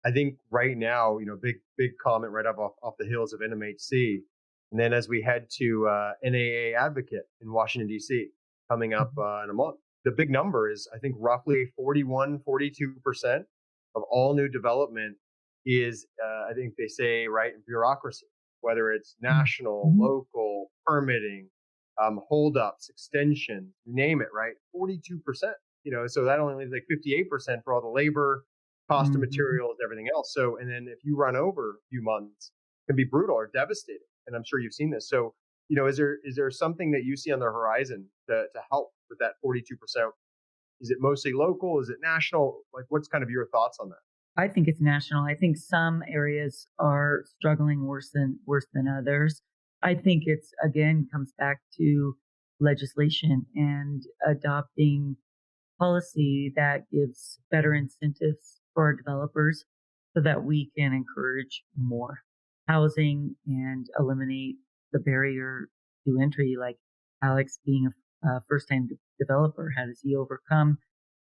I think right now, big comment right up off the hills of NMHC. And then as we head to NAA Advocate in Washington, D.C., coming up Mhm. in a month, the big number is, I think, roughly 41, 42% of all new development is, I think they say, right, bureaucracy, whether it's Mm. national, Mhm. local, permitting, holdups, extension, you name it, right? 42%. So that only leaves like 58% for all the labor, cost of Mhm. materials, everything else. So, and then if you run over a few months, it can be brutal or devastating. And I'm sure you've seen this. So, is there something that you see on the horizon to help with that 42%? Is it mostly local? Is it national? Like, what's kind of your thoughts on that? I think it's national. I think some areas are struggling worse than others. I think it's again comes back to legislation and adopting policy that gives better incentives for our developers so that we can encourage more housing and eliminate the barrier to entry. Like Alex being a first time developer, how does he overcome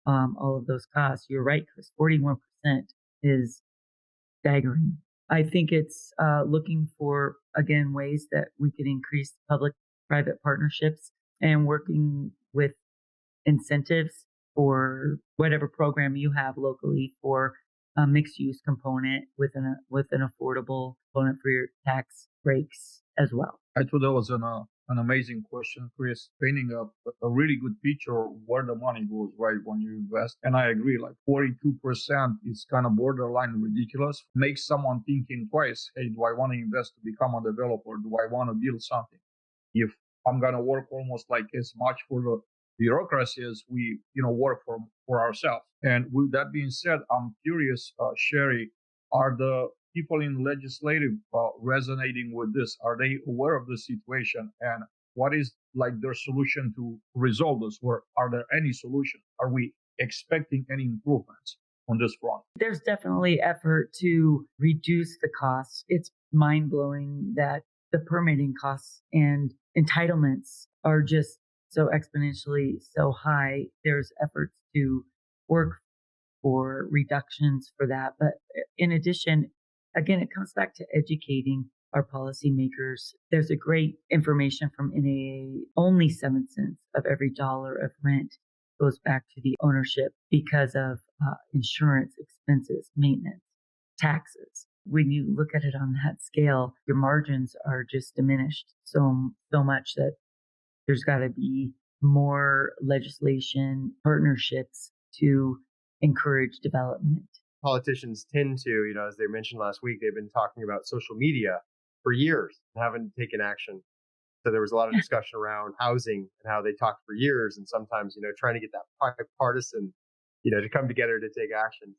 all of those costs? You're right, Chris, 41% is staggering. I think it's looking for, again, ways that we can increase public private partnerships and working with incentives for whatever program you have locally for a mixed use component with an affordable component for your tax breaks as well. I thought that was an amazing question, Chris, painting a really good picture of where the money goes, right, when you invest. And I agree, like 42% is kind of borderline ridiculous. Makes someone thinking twice, hey, do I want to invest to become a developer? Do I want to build something? If I'm going to work almost like as much for the bureaucracy as we, work for ourselves. And with that being said, I'm curious, Sheri, are the people in legislative resonating with this? Are they aware of the situation? And what is like their solution to resolve this? Or are there any solutions? Are we expecting any improvements on this front? There's definitely effort to reduce the costs. It's mind blowing that the permitting costs and entitlements are just so exponentially so high. There's efforts to work for reductions for that. But in addition, again, it comes back to educating our policymakers. There's a great information from NAA. Only 7 cents of every dollar of rent goes back to the ownership because of insurance expenses, maintenance, taxes. When you look at it on that scale, your margins are just diminished so much that there's got to be more legislation, partnerships to encourage development. Politicians tend to, as they mentioned last week, they've been talking about social media for years and haven't taken action. So there was a lot of discussion around housing and how they talked for years, and sometimes, trying to get that bipartisan, to come together to take action.